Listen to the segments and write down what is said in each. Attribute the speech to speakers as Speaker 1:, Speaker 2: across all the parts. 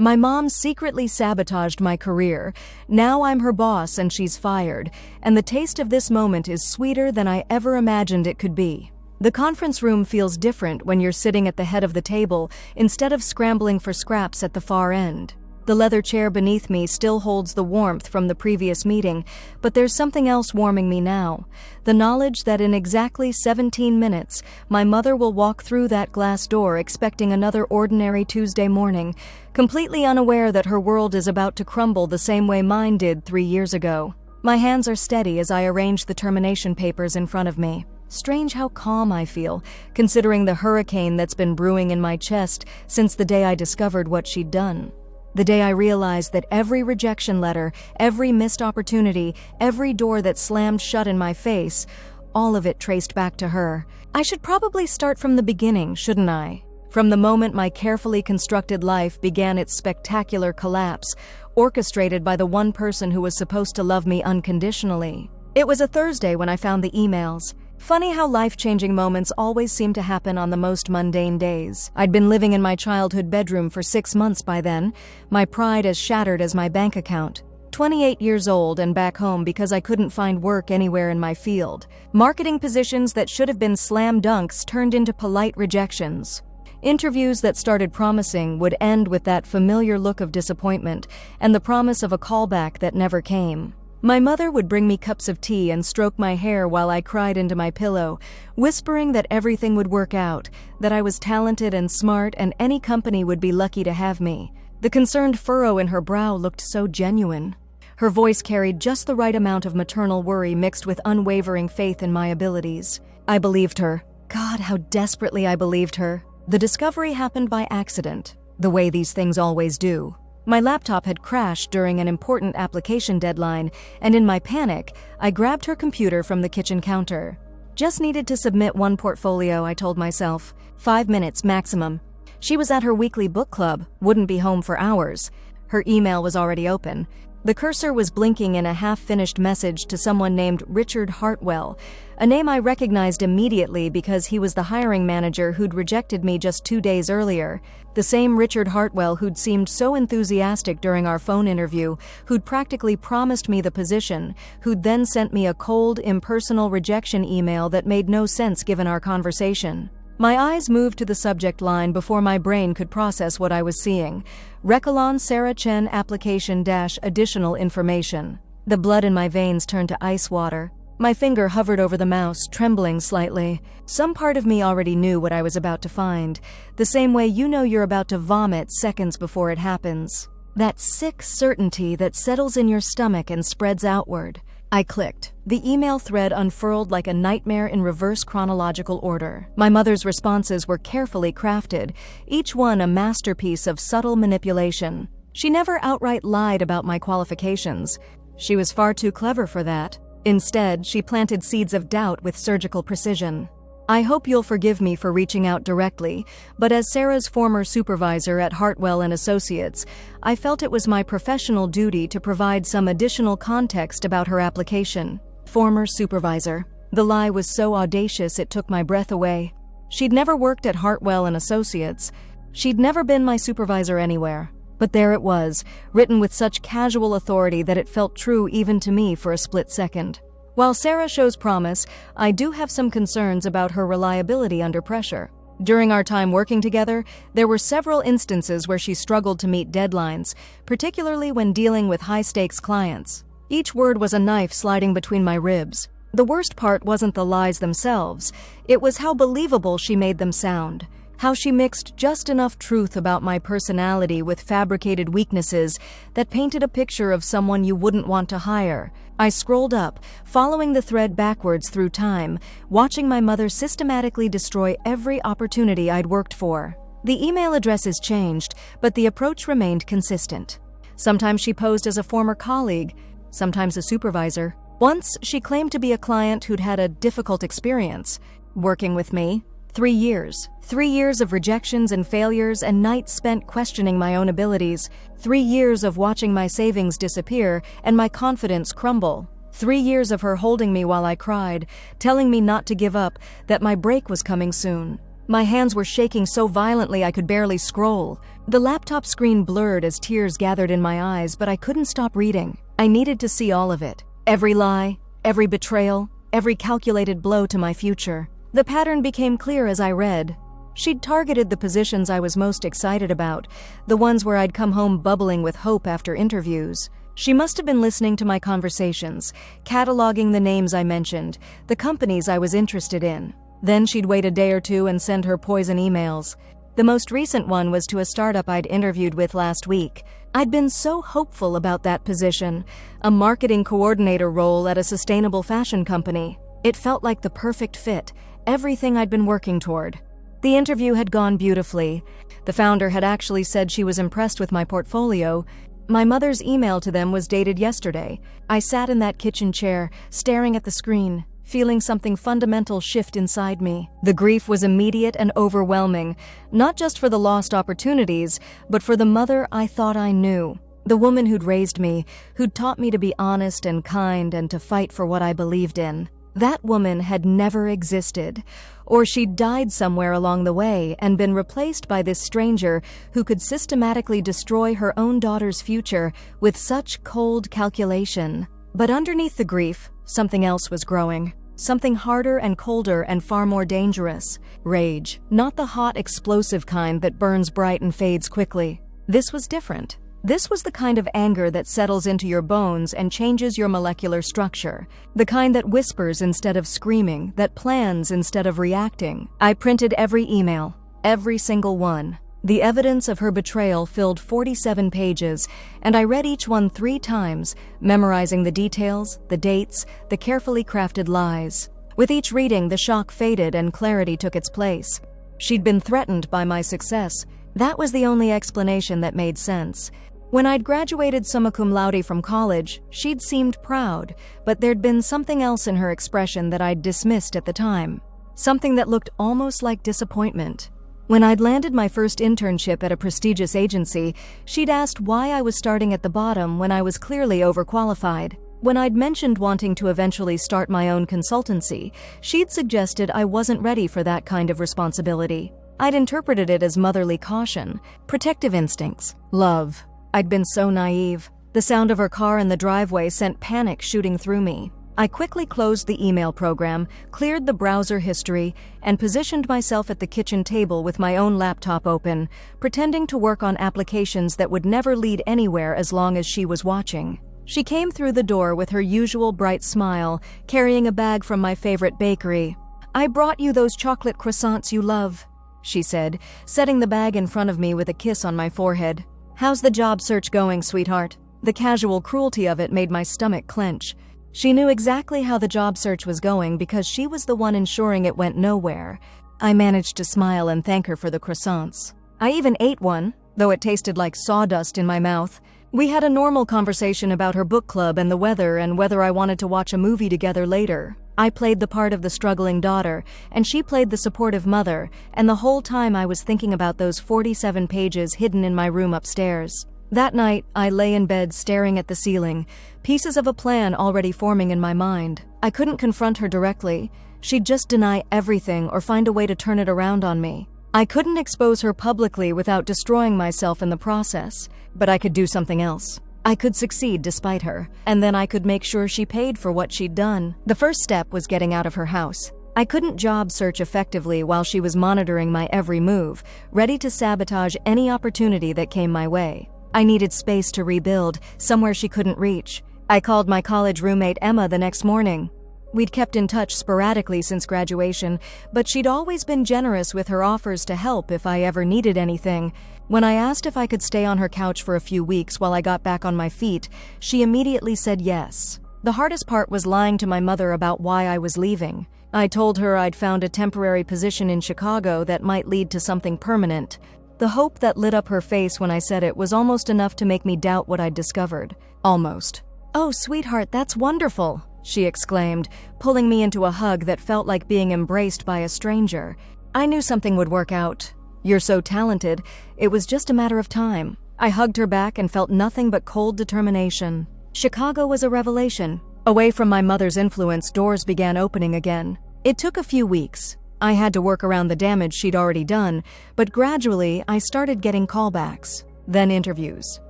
Speaker 1: My mom secretly sabotaged my career. Now I'm her boss and she's fired, and the taste of this moment is sweeter than I ever imagined it could be. The conference room feels different when you're sitting at the head of the table instead of scrambling for scraps at the far end. The leather chair beneath me still holds the warmth from the previous meeting, but there's something else warming me now. The knowledge that in exactly 17 minutes, my mother will walk through that glass door expecting another ordinary Tuesday morning, completely unaware that her world is about to crumble the same way mine did 3 years ago. My hands are steady as I arrange the termination papers in front of me. Strange how calm I feel, considering the hurricane that's been brewing in my chest since the day I discovered what she'd done. The day I realized that every rejection letter, every missed opportunity, every door that slammed shut in my face, all of it traced back to her. I should probably start from the beginning, shouldn't I? From the moment my carefully constructed life began its spectacular collapse, orchestrated by the one person who was supposed to love me unconditionally. It was a Thursday when I found the emails. Funny how life-changing moments always seem to happen on the most mundane days. I'd been living in my childhood bedroom for 6 months by then, my pride as shattered as my bank account. 28 years old and back home because I couldn't find work anywhere in my field. Marketing positions that should have been slam dunks turned into polite rejections. Interviews that started promising would end with that familiar look of disappointment and the promise of a callback that never came. My mother would bring me cups of tea and stroke my hair while I cried into my pillow, whispering that everything would work out, that I was talented and smart and any company would be lucky to have me. The concerned furrow in her brow looked so genuine. Her voice carried just the right amount of maternal worry mixed with unwavering faith in my abilities. I believed her. God, how desperately I believed her. The discovery happened by accident, the way these things always do. My laptop had crashed during an important application deadline, and in my panic, I grabbed her computer from the kitchen counter. Just needed to submit one portfolio, I told myself. 5 minutes maximum. She was at her weekly book club, wouldn't be home for hours. Her email was already open. The cursor was blinking in a half-finished message to someone named Richard Hartwell, a name I recognized immediately because he was the hiring manager who'd rejected me just 2 days earlier. The same Richard Hartwell who'd seemed so enthusiastic during our phone interview, who'd practically promised me the position, who'd then sent me a cold, impersonal rejection email that made no sense given our conversation. My eyes moved to the subject line before my brain could process what I was seeing. Recolon Sarah Chen application - additional information. The blood in my veins turned to ice water. My finger hovered over the mouse, trembling slightly. Some part of me already knew what I was about to find, the same way you know you're about to vomit seconds before it happens. That sick certainty that settles in your stomach and spreads outward. I clicked. The email thread unfurled like a nightmare in reverse chronological order. My mother's responses were carefully crafted, each one a masterpiece of subtle manipulation. She never outright lied about my qualifications. She was far too clever for that. Instead, she planted seeds of doubt with surgical precision. I hope you'll forgive me for reaching out directly, but as Sarah's former supervisor at Hartwell and Associates, I felt it was my professional duty to provide some additional context about her application. Former supervisor. The lie was so audacious it took my breath away. She'd never worked at Hartwell and Associates. She'd never been my supervisor anywhere. But there it was, written with such casual authority that it felt true even to me for a split second. While Sarah shows promise, I do have some concerns about her reliability under pressure. During our time working together, there were several instances where she struggled to meet deadlines, particularly when dealing with high-stakes clients. Each word was a knife sliding between my ribs. The worst part wasn't the lies themselves, it was how believable she made them sound. How she mixed just enough truth about my personality with fabricated weaknesses that painted a picture of someone you wouldn't want to hire. I scrolled up, following the thread backwards through time, watching my mother systematically destroy every opportunity I'd worked for. The email addresses changed, but the approach remained consistent. Sometimes she posed as a former colleague, sometimes a supervisor. Once, she claimed to be a client who'd had a difficult experience working with me. 3 years. 3 years of rejections and failures and nights spent questioning my own abilities. 3 years of watching my savings disappear and my confidence crumble. 3 years of her holding me while I cried, telling me not to give up, that my break was coming soon. My hands were shaking so violently I could barely scroll. The laptop screen blurred as tears gathered in my eyes, but I couldn't stop reading. I needed to see all of it. Every lie, every betrayal, every calculated blow to my future. The pattern became clear as I read. She'd targeted the positions I was most excited about, the ones where I'd come home bubbling with hope after interviews. She must have been listening to my conversations, cataloging the names I mentioned, the companies I was interested in. Then she'd wait a day or two and send her poison emails. The most recent one was to a startup I'd interviewed with last week. I'd been so hopeful about that position, a marketing coordinator role at a sustainable fashion company. It felt like the perfect fit, everything I'd been working toward. The interview had gone beautifully. The founder had actually said she was impressed with my portfolio. My mother's email to them was dated yesterday. I sat in that kitchen chair, staring at the screen, feeling something fundamental shift inside me. The grief was immediate and overwhelming, not just for the lost opportunities, but for the mother I thought I knew. The woman who'd raised me, who'd taught me to be honest and kind and to fight for what I believed in. That woman had never existed, or she'd died somewhere along the way and been replaced by this stranger who could systematically destroy her own daughter's future with such cold calculation. But underneath the grief, something else was growing. Something harder and colder and far more dangerous. Rage. Not the hot, explosive kind that burns bright and fades quickly. This was different. This was the kind of anger that settles into your bones and changes your molecular structure. The kind that whispers instead of screaming, that plans instead of reacting. I printed every email, every single one. The evidence of her betrayal filled 47 pages, and I read each one 3 times, memorizing the details, the dates, the carefully crafted lies. With each reading, the shock faded and clarity took its place. She'd been threatened by my success. That was the only explanation that made sense. When I'd graduated summa cum laude from college, she'd seemed proud, but there'd been something else in her expression that I'd dismissed at the time. Something that looked almost like disappointment. When I'd landed my first internship at a prestigious agency, she'd asked why I was starting at the bottom when I was clearly overqualified. When I'd mentioned wanting to eventually start my own consultancy, she'd suggested I wasn't ready for that kind of responsibility. I'd interpreted it as motherly caution, protective instincts, love. I'd been so naive. The sound of her car in the driveway sent panic shooting through me. I quickly closed the email program, cleared the browser history, and positioned myself at the kitchen table with my own laptop open, pretending to work on applications that would never lead anywhere as long as she was watching. She came through the door with her usual bright smile, carrying a bag from my favorite bakery. "I brought you those chocolate croissants you love," she said, setting the bag in front of me with a kiss on my forehead. "How's the job search going, sweetheart?" The casual cruelty of it made my stomach clench. She knew exactly how the job search was going because she was the one ensuring it went nowhere. I managed to smile and thank her for the croissants. I even ate one, though it tasted like sawdust in my mouth. We had a normal conversation about her book club and the weather and whether I wanted to watch a movie together later. I played the part of the struggling daughter, and she played the supportive mother, and the whole time I was thinking about those 47 pages hidden in my room upstairs. That night, I lay in bed staring at the ceiling, pieces of a plan already forming in my mind. I couldn't confront her directly. She'd just deny everything or find a way to turn it around on me. I couldn't expose her publicly without destroying myself in the process, but I could do something else. I could succeed despite her, and then I could make sure she paid for what she'd done. The first step was getting out of her house. I couldn't job search effectively while she was monitoring my every move, ready to sabotage any opportunity that came my way. I needed space to rebuild, somewhere she couldn't reach. I called my college roommate Emma the next morning. We'd kept in touch sporadically since graduation, but she'd always been generous with her offers to help if I ever needed anything. When I asked if I could stay on her couch for a few weeks while I got back on my feet, she immediately said yes. The hardest part was lying to my mother about why I was leaving. I told her I'd found a temporary position in Chicago that might lead to something permanent. The hope that lit up her face when I said it was almost enough to make me doubt what I'd discovered. Almost. "Oh, sweetheart, that's wonderful," she exclaimed, pulling me into a hug that felt like being embraced by a stranger. "I knew something would work out. You're so talented, it was just a matter of time." I hugged her back and felt nothing but cold determination. Chicago was a revelation. Away from my mother's influence, doors began opening again. It took a few weeks. I had to work around the damage she'd already done, but gradually I started getting callbacks, then interviews,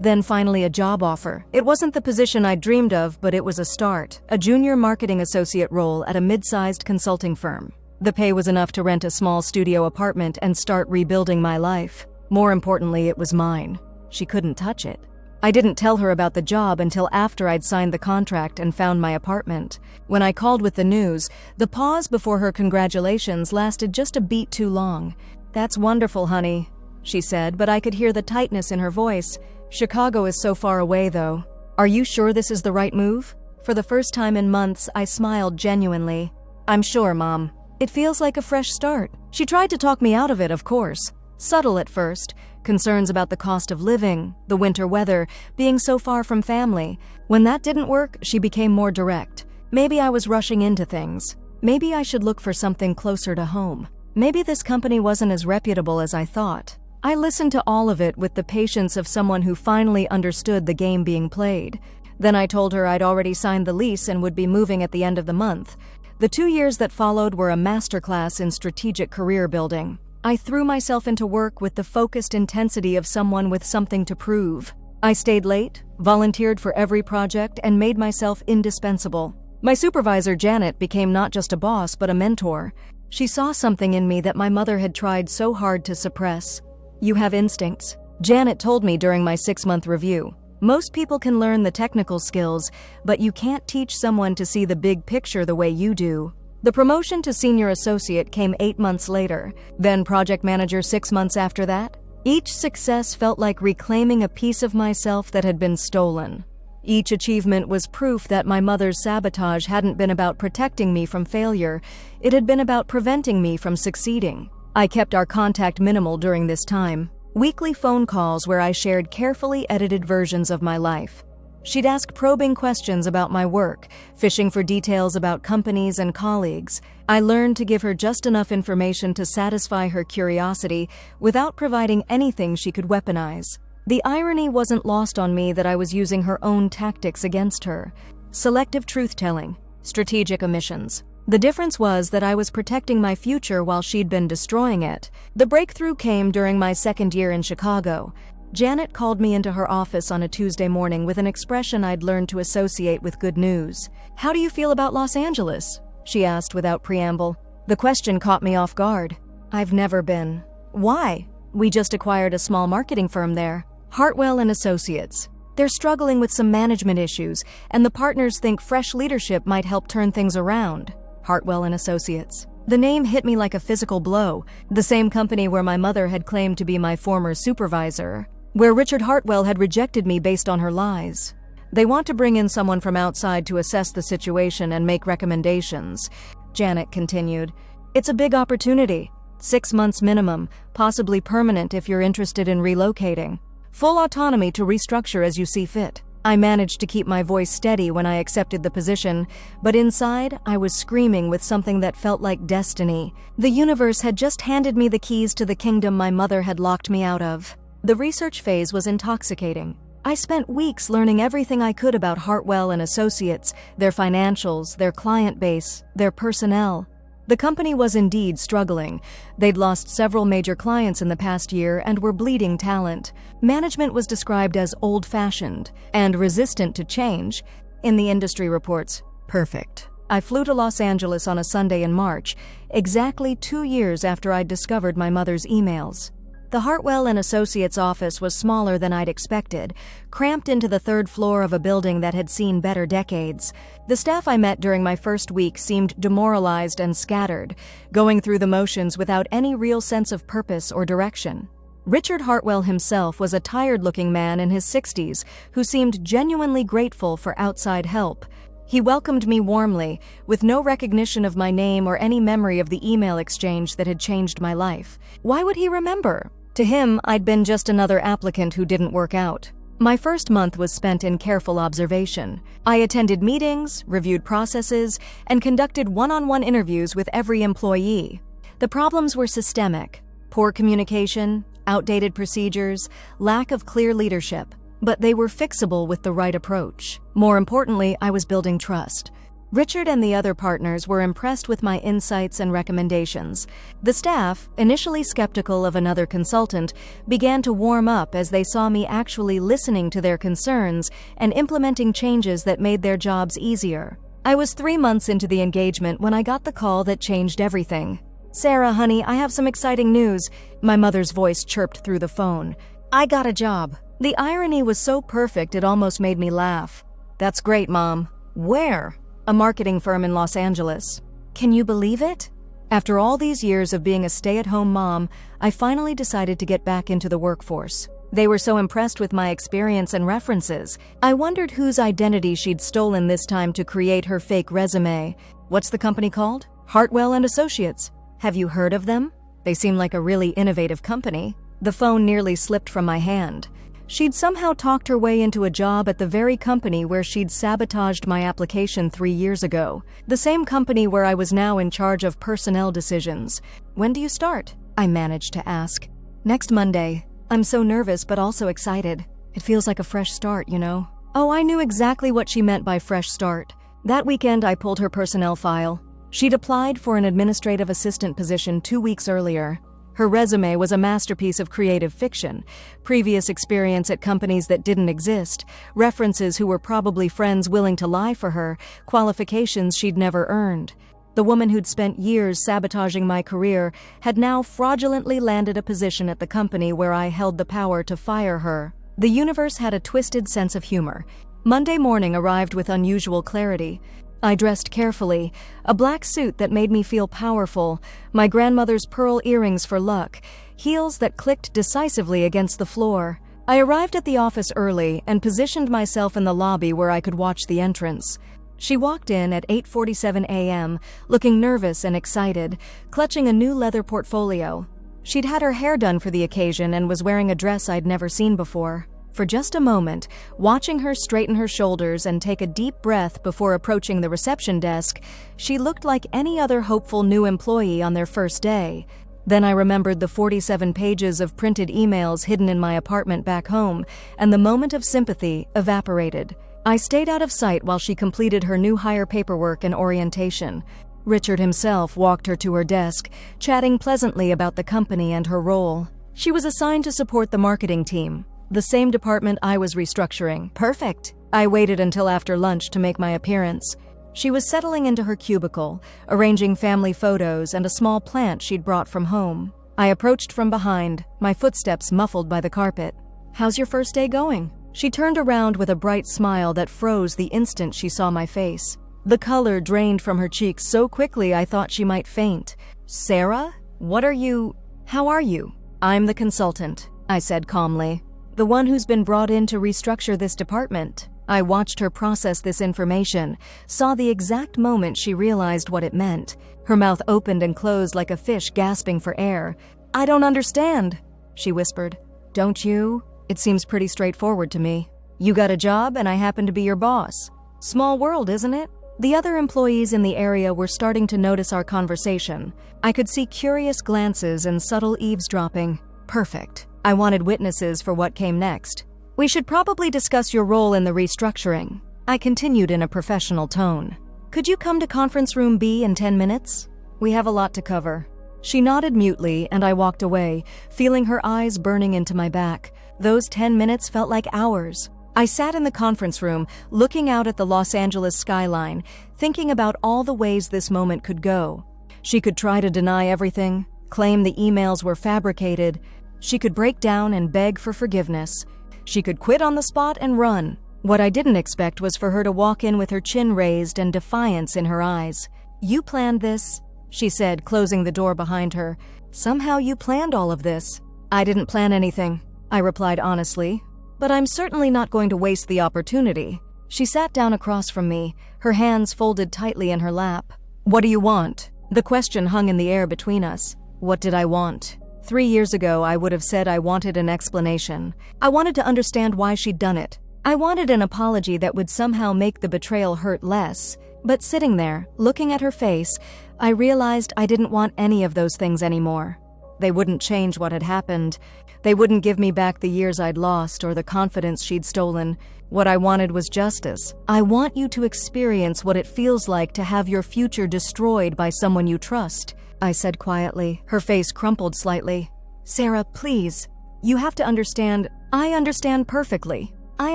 Speaker 1: then finally a job offer. It wasn't the position I'd dreamed of, but it was a start, a junior marketing associate role at a mid-sized consulting firm. The pay was enough to rent a small studio apartment and start rebuilding my life. More importantly, it was mine. She couldn't touch it. I didn't tell her about the job until after I'd signed the contract and found my apartment. When I called with the news, the pause before her congratulations lasted just a beat too long. "That's wonderful, honey," she said, but I could hear the tightness in her voice. "Chicago is so far away, though. Are you sure this is the right move?" For the first time in months, I smiled genuinely. "I'm sure, Mom. It feels like a fresh start." She tried to talk me out of it, of course. Subtle at first, concerns about the cost of living, the winter weather, being so far from family. When that didn't work, she became more direct. Maybe I was rushing into things. Maybe I should look for something closer to home. Maybe this company wasn't as reputable as I thought. I listened to all of it with the patience of someone who finally understood the game being played. Then I told her I'd already signed the lease and would be moving at the end of the month. The 2 years that followed were a masterclass in strategic career building. I threw myself into work with the focused intensity of someone with something to prove. I stayed late, volunteered for every project, and made myself indispensable. My supervisor, Janet, became not just a boss but a mentor. She saw something in me that my mother had tried so hard to suppress. "You have instincts," Janet told me during my 6-month review. "Most people can learn the technical skills, but you can't teach someone to see the big picture the way you do." The promotion to senior associate came 8 months later, then project manager 6 months after that. Each success felt like reclaiming a piece of myself that had been stolen. Each achievement was proof that my mother's sabotage hadn't been about protecting me from failure, it had been about preventing me from succeeding. I kept our contact minimal during this time. Weekly phone calls where I shared carefully edited versions of my life. She'd ask probing questions about my work, fishing for details about companies and colleagues. I learned to give her just enough information to satisfy her curiosity without providing anything she could weaponize. The irony wasn't lost on me that I was using her own tactics against her. Selective truth-telling, strategic omissions. The difference was that I was protecting my future while she'd been destroying it. The breakthrough came during my 2nd year in Chicago. Janet called me into her office on a Tuesday morning with an expression I'd learned to associate with good news. "How do you feel about Los Angeles?" she asked without preamble. The question caught me off guard. "I've never been." "Why?" "We just acquired a small marketing firm there. Hartwell and Associates. They're struggling with some management issues, and the partners think fresh leadership might help turn things around." Hartwell and Associates. The name hit me like a physical blow. The same company where my mother had claimed to be my former supervisor, where Richard Hartwell had rejected me based on her lies. "They want to bring in someone from outside to assess the situation and make recommendations," Janet continued. "It's a big opportunity. 6 months minimum, possibly permanent if you're interested in relocating. Full autonomy to restructure as you see fit." I managed to keep my voice steady when I accepted the position, but inside I was screaming with something that felt like destiny. The universe had just handed me the keys to the kingdom my mother had locked me out of. The research phase was intoxicating. I spent weeks learning everything I could about Hartwell and Associates, their financials, their client base, their personnel. The company was indeed struggling. They'd lost several major clients in the past year and were bleeding talent. Management was described as old-fashioned and resistant to change. In the industry reports, perfect. I flew to Los Angeles on a Sunday in March, exactly 2 years after I'd discovered my mother's emails. The Hartwell and Associates office was smaller than I'd expected, cramped into the 3rd floor of a building that had seen better decades. The staff I met during my first week seemed demoralized and scattered, going through the motions without any real sense of purpose or direction. Richard Hartwell himself was a tired-looking man in his 60s who seemed genuinely grateful for outside help. He welcomed me warmly, with no recognition of my name or any memory of the email exchange that had changed my life. Why would he remember? To him, I'd been just another applicant who didn't work out. My first month was spent in careful observation. I attended meetings, reviewed processes, and conducted one-on-one interviews with every employee. The problems were systemic: poor communication, outdated procedures, lack of clear leadership. But they were fixable with the right approach. More importantly, I was building trust. Richard and the other partners were impressed with my insights and recommendations. The staff, initially skeptical of another consultant, began to warm up as they saw me actually listening to their concerns and implementing changes that made their jobs easier. I was 3 months into the engagement when I got the call that changed everything. "Sarah, honey, I have some exciting news," my mother's voice chirped through the phone. "I got a job." The irony was so perfect it almost made me laugh. "That's great, Mom." "Where?" "A marketing firm in Los Angeles." "Can you believe it?" After all these years of being a stay-at-home mom, I finally decided to get back into the workforce. They were so impressed with my experience and references. I wondered whose identity she'd stolen this time to create her fake resume. "What's the company called?" "Hartwell and Associates." "Have you heard of them?" "They seem like a really innovative company." The phone nearly slipped from my hand. She'd somehow talked her way into a job at the very company where she'd sabotaged my application 3 years ago. The same company where I was now in charge of personnel decisions. "When do you start?" I managed to ask. "Next Monday." I'm so nervous but also excited. It feels like a fresh start, you know? Oh, I knew exactly what she meant by fresh start. That weekend I pulled her personnel file. She'd applied for an administrative assistant position 2 weeks earlier. Her resume was a masterpiece of creative fiction, previous experience at companies that didn't exist, references who were probably friends willing to lie for her, qualifications she'd never earned. The woman who'd spent years sabotaging my career had now fraudulently landed a position at the company where I held the power to fire her. The universe had a twisted sense of humor. Monday morning arrived with unusual clarity. I dressed carefully, a black suit that made me feel powerful, my grandmother's pearl earrings for luck, heels that clicked decisively against the floor. I arrived at the office early and positioned myself in the lobby where I could watch the entrance. She walked in at 8:47 a.m., looking nervous and excited, clutching a new leather portfolio. She'd had her hair done for the occasion and was wearing a dress I'd never seen before. For just a moment, watching her straighten her shoulders and take a deep breath before approaching the reception desk, she looked like any other hopeful new employee on their first day. Then I remembered the 47 pages of printed emails hidden in my apartment back home, and the moment of sympathy evaporated. I stayed out of sight while she completed her new hire paperwork and orientation. Richard himself walked her to her desk, chatting pleasantly about the company and her role. She was assigned to support the marketing team, the same department I was restructuring. Perfect. I waited until after lunch to make my appearance. She was settling into her cubicle, arranging family photos and a small plant she'd brought from home. I approached from behind, my footsteps muffled by the carpet. "How's your first day going?" She turned around with a bright smile that froze the instant she saw my face. The color drained from her cheeks so quickly I thought she might faint. "Sarah? How are you?" "I'm the consultant," I said calmly. "The one who's been brought in to restructure this department." I watched her process this information, saw the exact moment she realized what it meant. Her mouth opened and closed like a fish gasping for air. "I don't understand," she whispered. "Don't you? It seems pretty straightforward to me. You got a job and I happen to be your boss. Small world, isn't it?" The other employees in the area were starting to notice our conversation. I could see curious glances and subtle eavesdropping. Perfect. I wanted witnesses for what came next. "We should probably discuss your role in the restructuring," I continued in a professional tone. "Could you come to conference room B in 10 minutes? We have a lot to cover." She nodded mutely and I walked away, feeling her eyes burning into my back. Those 10 minutes felt like hours. I sat in the conference room, looking out at the Los Angeles skyline, thinking about all the ways this moment could go. She could try to deny everything, claim the emails were fabricated. She could break down and beg for forgiveness. She could quit on the spot and run. What I didn't expect was for her to walk in with her chin raised and defiance in her eyes. "You planned this," she said, closing the door behind her. "Somehow you planned all of this." "I didn't plan anything," I replied honestly. "But I'm certainly not going to waste the opportunity." She sat down across from me, her hands folded tightly in her lap. "What do you want?" The question hung in the air between us. What did I want? 3 years ago, I would have said I wanted an explanation. I wanted to understand why she'd done it. I wanted an apology that would somehow make the betrayal hurt less. But sitting there, looking at her face, I realized I didn't want any of those things anymore. They wouldn't change what had happened. They wouldn't give me back the years I'd lost or the confidence she'd stolen. What I wanted was justice. I want you to experience what it feels like to have your future destroyed by someone you trust, I said quietly. Her face crumpled slightly. Sarah, please. You have to understand. I understand perfectly. I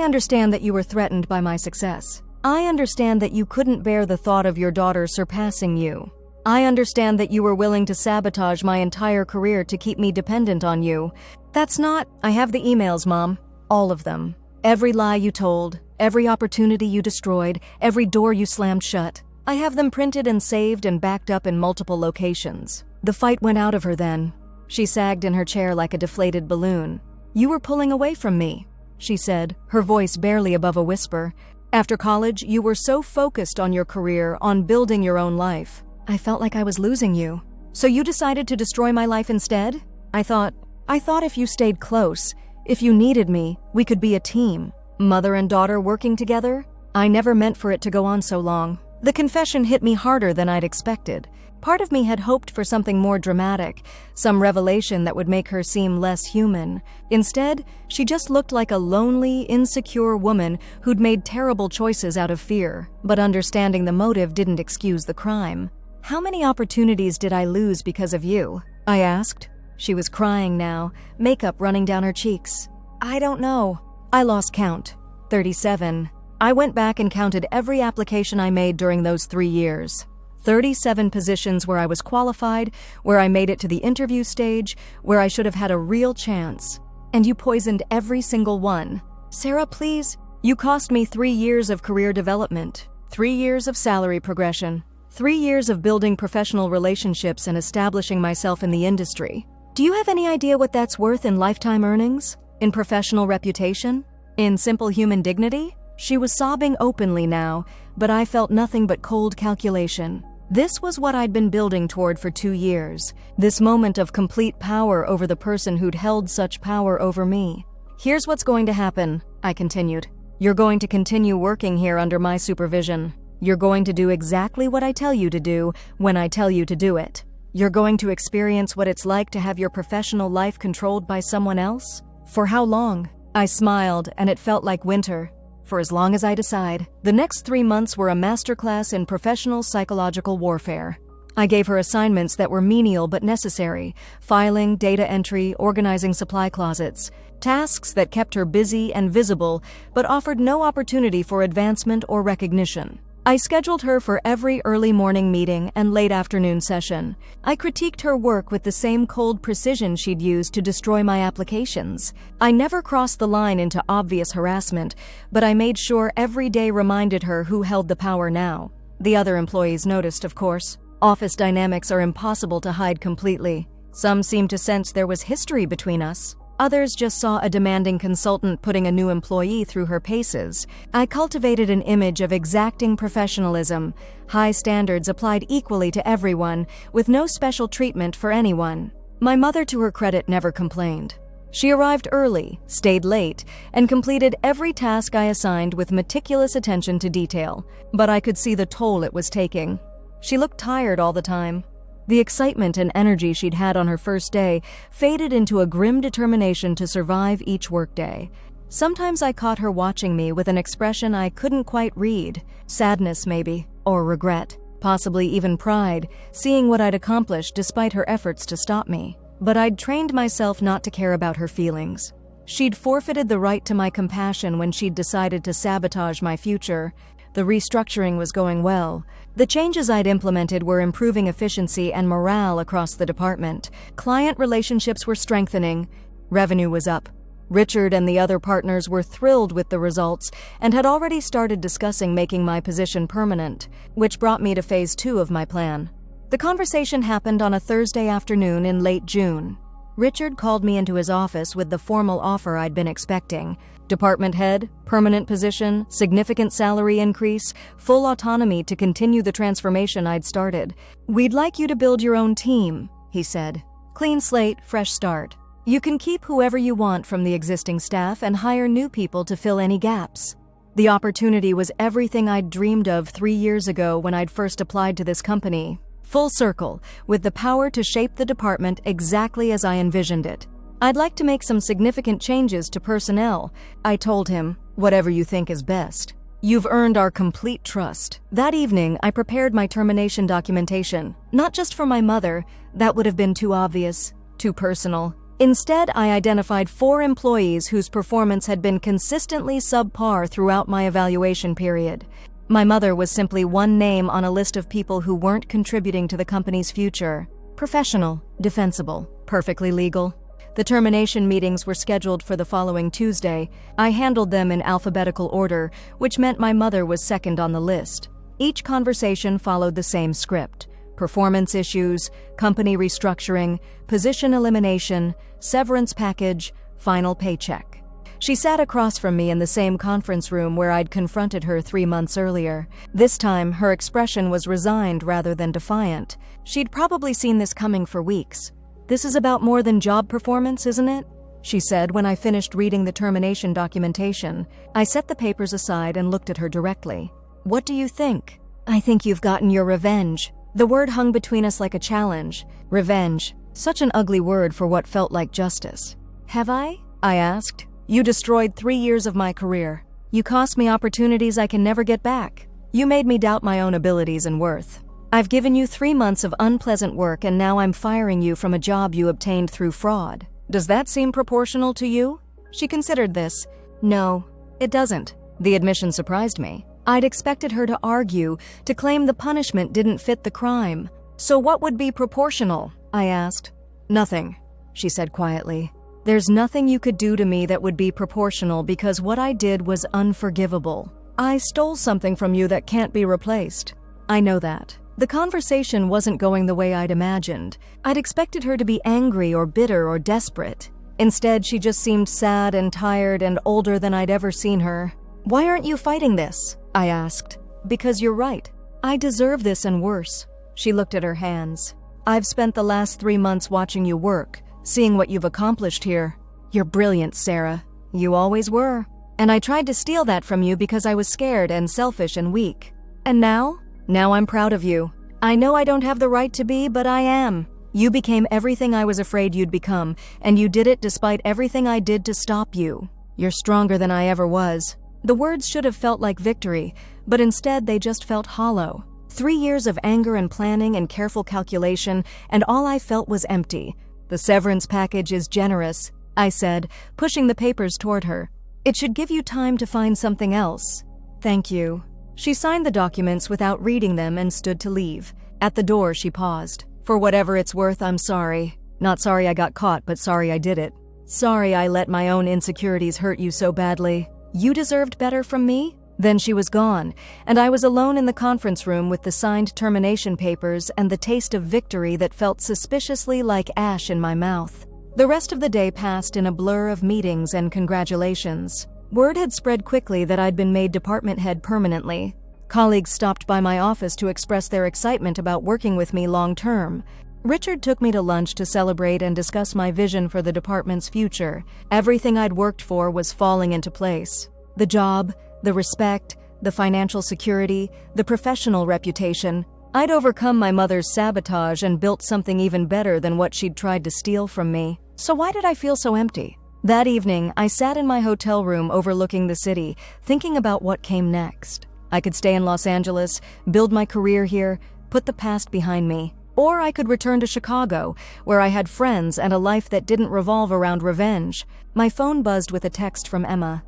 Speaker 1: understand that you were threatened by my success. I understand that you couldn't bear the thought of your daughter surpassing you. I understand that you were willing to sabotage my entire career to keep me dependent on you. That's not— I have the emails, Mom. All of them. Every lie you told, every opportunity you destroyed, every door you slammed shut. I have them printed and saved and backed up in multiple locations. The fight went out of her then. She sagged in her chair like a deflated balloon. You were pulling away from me, she said, her voice barely above a whisper. After college, you were so focused on your career, on building your own life. I felt like I was losing you. So you decided to destroy my life instead? I thought if you stayed close, if you needed me, we could be a team. Mother and daughter working together? I never meant for it to go on so long. The confession hit me harder than I'd expected. Part of me had hoped for something more dramatic, some revelation that would make her seem less human. Instead, she just looked like a lonely, insecure woman who'd made terrible choices out of fear. But understanding the motive didn't excuse the crime. How many opportunities did I lose because of you? I asked. She was crying now, makeup running down her cheeks. I don't know. I lost count. 37. I went back and counted every application I made during those 3 years. 37 positions where I was qualified, where I made it to the interview stage, where I should have had a real chance. And you poisoned every single one. Sarah, please. You cost me 3 years of career development, 3 years of salary progression, 3 years of building professional relationships and establishing myself in the industry. Do you have any idea what that's worth in lifetime earnings? In professional reputation? In simple human dignity? She was sobbing openly now, but I felt nothing but cold calculation. This was what I'd been building toward for 2 years, this moment of complete power over the person who'd held such power over me. Here's what's going to happen, I continued. You're going to continue working here under my supervision. You're going to do exactly what I tell you to do when I tell you to do it. You're going to experience what it's like to have your professional life controlled by someone else? For how long? I smiled, and it felt like winter. For as long as I decide. The next 3 months were a masterclass in professional psychological warfare. I gave her assignments that were menial but necessary: filing, data entry, organizing supply closets. Tasks that kept her busy and visible, but offered no opportunity for advancement or recognition. I scheduled her for every early morning meeting and late afternoon session. I critiqued her work with the same cold precision she'd used to destroy my applications. I never crossed the line into obvious harassment, but I made sure every day reminded her who held the power now. The other employees noticed, of course. Office dynamics are impossible to hide completely. Some seemed to sense there was history between us. Others just saw a demanding consultant putting a new employee through her paces. I cultivated an image of exacting professionalism, high standards applied equally to everyone, with no special treatment for anyone. My mother, to her credit, never complained. She arrived early, stayed late, and completed every task I assigned with meticulous attention to detail. But I could see the toll it was taking. She looked tired all the time. The excitement and energy she'd had on her first day faded into a grim determination to survive each workday. Sometimes I caught her watching me with an expression I couldn't quite read. Sadness, maybe, or regret, possibly even pride, seeing what I'd accomplished despite her efforts to stop me. But I'd trained myself not to care about her feelings. She'd forfeited the right to my compassion when she'd decided to sabotage my future. The restructuring was going well. The changes I'd implemented were improving efficiency and morale across the department. Client relationships were strengthening. Revenue was up. Richard and the other partners were thrilled with the results and had already started discussing making my position permanent, which brought me to phase 2 of my plan. The conversation happened on a Thursday afternoon in late June. Richard called me into his office with the formal offer I'd been expecting. Department head, permanent position, significant salary increase, full autonomy to continue the transformation I'd started. "We'd like you to build your own team," he said. "Clean slate, fresh start. You can keep whoever you want from the existing staff and hire new people to fill any gaps." The opportunity was everything I'd dreamed of 3 years ago when I'd first applied to this company. Full circle, with the power to shape the department exactly as I envisioned it. I'd like to make some significant changes to personnel, I told him, whatever you think is best. You've earned our complete trust. That evening, I prepared my termination documentation, not just for my mother, that would have been too obvious, too personal. Instead, I identified 4 employees whose performance had been consistently subpar throughout my evaluation period. My mother was simply one name on a list of people who weren't contributing to the company's future. Professional, defensible, perfectly legal. The termination meetings were scheduled for the following Tuesday. I handled them in alphabetical order, which meant my mother was second on the list. Each conversation followed the same script: performance issues, company restructuring, position elimination, severance package, final paycheck. She sat across from me in the same conference room where I'd confronted her 3 months earlier. This time, her expression was resigned rather than defiant. She'd probably seen this coming for weeks. "This is about more than job performance, isn't it?" she said when I finished reading the termination documentation. I set the papers aside and looked at her directly. "What do you think?" "I think you've gotten your revenge." The word hung between us like a challenge. Revenge. Such an ugly word for what felt like justice. "Have I?" I asked. "You destroyed 3 years of my career. You cost me opportunities I can never get back. You made me doubt my own abilities and worth. I've given you 3 months of unpleasant work, and now I'm firing you from a job you obtained through fraud. Does that seem proportional to you?" She considered this. "No, it doesn't." The admission surprised me. I'd expected her to argue, to claim the punishment didn't fit the crime. "So what would be proportional?" I asked. "Nothing," she said quietly. "There's nothing you could do to me that would be proportional because what I did was unforgivable. I stole something from you that can't be replaced. I know that." The conversation wasn't going the way I'd imagined. I'd expected her to be angry or bitter or desperate. Instead, she just seemed sad and tired and older than I'd ever seen her. "Why aren't you fighting this?" I asked. "Because you're right. I deserve this and worse." She looked at her hands. "I've spent the last 3 months watching you work, seeing what you've accomplished here. You're brilliant, Sarah. You always were. And I tried to steal that from you because I was scared and selfish and weak. And now? Now I'm proud of you. I know I don't have the right to be, but I am. You became everything I was afraid you'd become, and you did it despite everything I did to stop you. You're stronger than I ever was." The words should have felt like victory, but instead they just felt hollow. 3 years of anger and planning and careful calculation, and all I felt was empty. "The severance package is generous," I said, pushing the papers toward her. "It should give you time to find something else." "Thank you." She signed the documents without reading them and stood to leave. At the door, she paused. "For whatever it's worth, I'm sorry. Not sorry I got caught, but sorry I did it. Sorry I let my own insecurities hurt you so badly. You deserved better from me?" Then she was gone, and I was alone in the conference room with the signed termination papers and the taste of victory that felt suspiciously like ash in my mouth. The rest of the day passed in a blur of meetings and congratulations. Word had spread quickly that I'd been made department head permanently. Colleagues stopped by my office to express their excitement about working with me long-term. Richard took me to lunch to celebrate and discuss my vision for the department's future. Everything I'd worked for was falling into place. The job, the respect, the financial security, the professional reputation. I'd overcome my mother's sabotage and built something even better than what she'd tried to steal from me. So why did I feel so empty? That evening, I sat in my hotel room overlooking the city, thinking about what came next. I could stay in Los Angeles, build my career here, put the past behind me. Or I could return to Chicago, where I had friends and a life that didn't revolve around revenge. My phone buzzed with a text from Emma.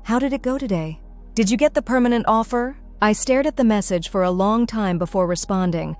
Speaker 1: "How did it go today? Did you get the permanent offer?" I stared at the message for a long time before responding.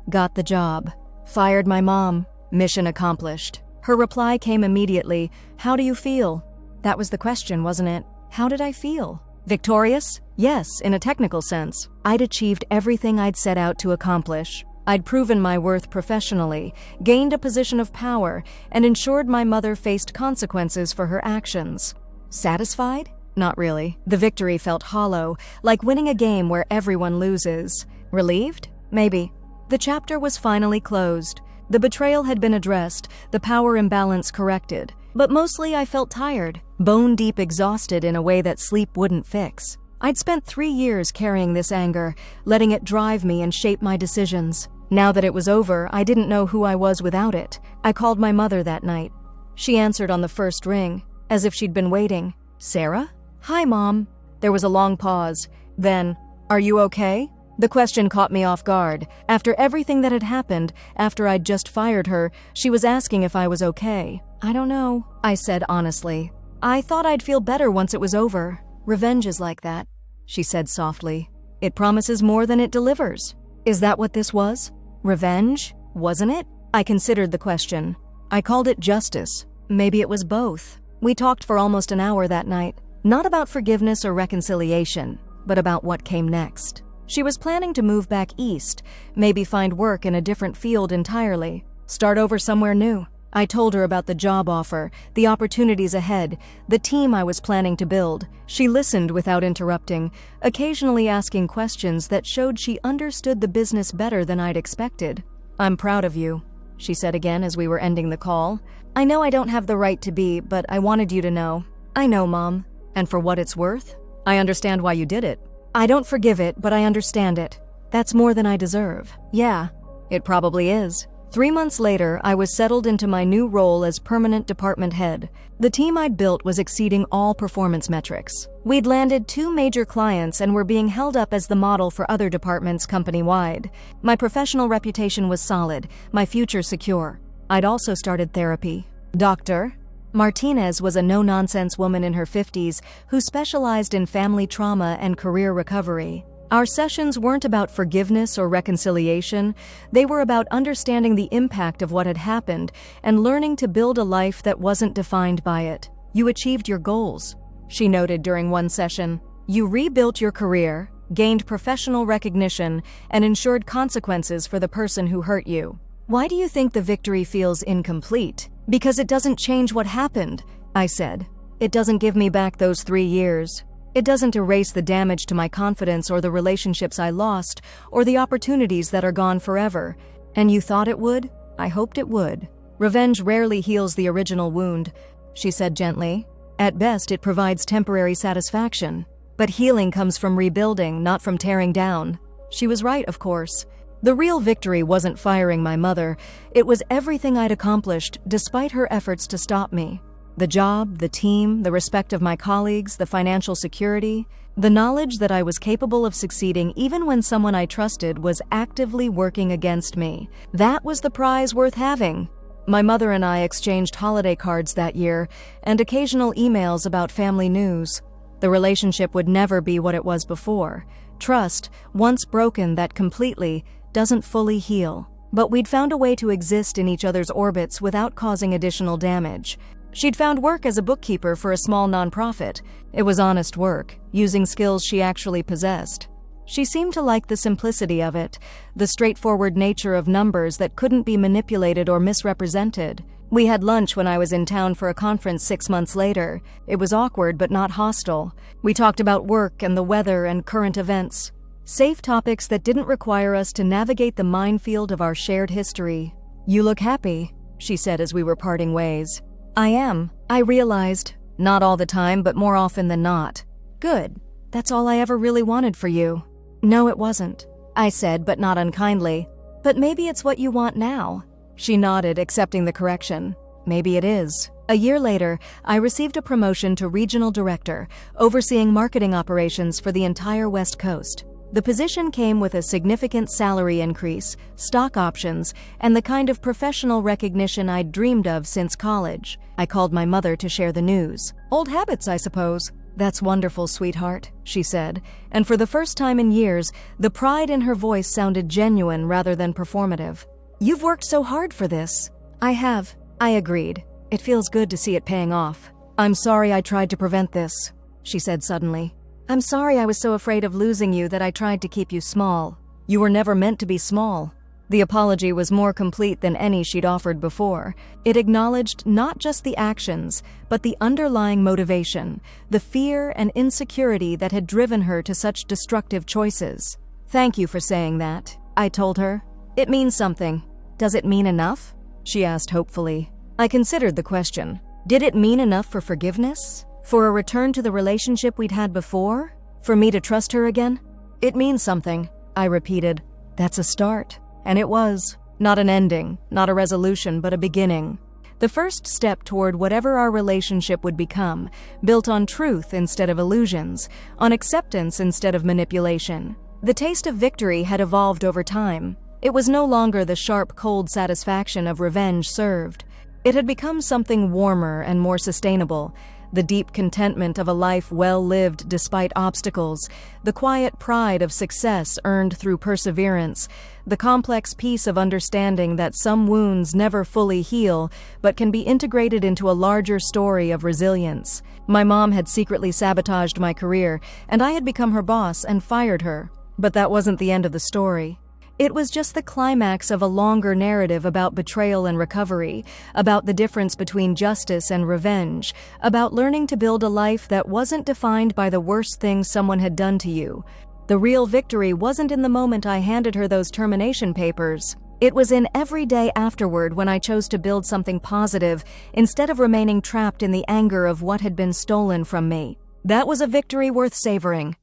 Speaker 1: "Got the job. Fired my mom. Mission accomplished." Her reply came immediately. "How do you feel?" That was the question, wasn't it? How did I feel? Victorious? Yes, in a technical sense. I'd achieved everything I'd set out to accomplish. I'd proven my worth professionally, gained a position of power, and ensured my mother faced consequences for her actions. Satisfied? Not really. The victory felt hollow, like winning a game where everyone loses. Relieved? Maybe. The chapter was finally closed. The betrayal had been addressed, the power imbalance corrected. But mostly I felt tired, bone-deep exhausted in a way that sleep wouldn't fix. I'd spent 3 years carrying this anger, letting it drive me and shape my decisions. Now that it was over, I didn't know who I was without it. I called my mother that night. She answered on the first ring, as if she'd been waiting. "Sarah?" "Hi, Mom." There was a long pause. Then, "Are you okay?" The question caught me off guard. After everything that had happened, after I'd just fired her, she was asking if I was okay. "I don't know," I said honestly. "I thought I'd feel better once it was over. Revenge is like that," she said softly. "It promises more than it delivers." Is that what this was? Revenge? Wasn't it? I considered the question. I called it justice. Maybe it was both. We talked for almost an hour that night. Not about forgiveness or reconciliation, but about what came next. She was planning to move back east, maybe find work in a different field entirely, start over somewhere new. I told her about the job offer, the opportunities ahead, the team I was planning to build. She listened without interrupting, occasionally asking questions that showed she understood the business better than I'd expected. "I'm proud of you," she said again as we were ending the call. "I know I don't have the right to be, but I wanted you to know." "I know, Mom. And for what it's worth, I understand why you did it." "I don't forgive it, but I understand it. That's more than I deserve." "Yeah, it probably is." 3 months later, I was settled into my new role as permanent department head. The team I'd built was exceeding all performance metrics. We'd landed 2 major clients and were being held up as the model for other departments company-wide. My professional reputation was solid, my future secure. I'd also started therapy. Dr. Martinez was a no-nonsense woman in her 50s who specialized in family trauma and career recovery. Our sessions weren't about forgiveness or reconciliation. They were about understanding the impact of what had happened and learning to build a life that wasn't defined by it. "You achieved your goals," she noted during one session. "You rebuilt your career, gained professional recognition, and ensured consequences for the person who hurt you. Why do you think the victory feels incomplete?" "Because it doesn't change what happened," I said. "It doesn't give me back those 3 years. It doesn't erase the damage to my confidence or the relationships I lost or the opportunities that are gone forever. And you thought it would? I hoped it would. Revenge rarely heals the original wound," she said gently. "At best, it provides temporary satisfaction. But healing comes from rebuilding, not from tearing down." She was right, of course. The real victory wasn't firing my mother. It was everything I'd accomplished, despite her efforts to stop me. The job, the team, the respect of my colleagues, the financial security, the knowledge that I was capable of succeeding even when someone I trusted was actively working against me. That was the prize worth having. My mother and I exchanged holiday cards that year and occasional emails about family news. The relationship would never be what it was before. Trust, once broken that completely, doesn't fully heal. But we'd found a way to exist in each other's orbits without causing additional damage. She'd found work as a bookkeeper for a small nonprofit. It was honest work, using skills she actually possessed. She seemed to like the simplicity of it, the straightforward nature of numbers that couldn't be manipulated or misrepresented. We had lunch when I was in town for a conference 6 months later. It was awkward but not hostile. We talked about work and the weather and current events. Safe topics that didn't require us to navigate the minefield of our shared history. "You look happy," she said as we were parting ways. "I am," I realized. "Not all the time, but more often than not." "Good. That's all I ever really wanted for you." "No, it wasn't," I said, but not unkindly. "But maybe it's what you want now." She nodded, accepting the correction. "Maybe it is." A year later, I received a promotion to regional director, overseeing marketing operations for the entire West Coast. The position came with a significant salary increase, stock options, and the kind of professional recognition I'd dreamed of since college. I called my mother to share the news. "Old habits, I suppose." "That's wonderful, sweetheart," she said, and for the first time in years, the pride in her voice sounded genuine rather than performative. "You've worked so hard for this." "I have," I agreed. "It feels good to see it paying off." "I'm sorry I tried to prevent this," she said suddenly. "I'm sorry I was so afraid of losing you that I tried to keep you small." "You were never meant to be small." The apology was more complete than any she'd offered before. It acknowledged not just the actions, but the underlying motivation, the fear and insecurity that had driven her to such destructive choices. "Thank you for saying that," I told her. "It means something." "Does it mean enough?" she asked hopefully. I considered the question. Did it mean enough for forgiveness? For a return to the relationship we'd had before? For me to trust her again? "It means something," I repeated. "That's a start." And it was. Not an ending, not a resolution, but a beginning. The first step toward whatever our relationship would become, built on truth instead of illusions, on acceptance instead of manipulation. The taste of victory had evolved over time. It was no longer the sharp, cold satisfaction of revenge served. It had become something warmer and more sustainable. The deep contentment of a life well lived despite obstacles, the quiet pride of success earned through perseverance, the complex peace of understanding that some wounds never fully heal but can be integrated into a larger story of resilience. My mom had secretly sabotaged my career, and I had become her boss and fired her. But that wasn't the end of the story. It was just the climax of a longer narrative about betrayal and recovery, about the difference between justice and revenge, about learning to build a life that wasn't defined by the worst things someone had done to you. The real victory wasn't in the moment I handed her those termination papers. It was in every day afterward when I chose to build something positive instead of remaining trapped in the anger of what had been stolen from me. That was a victory worth savoring.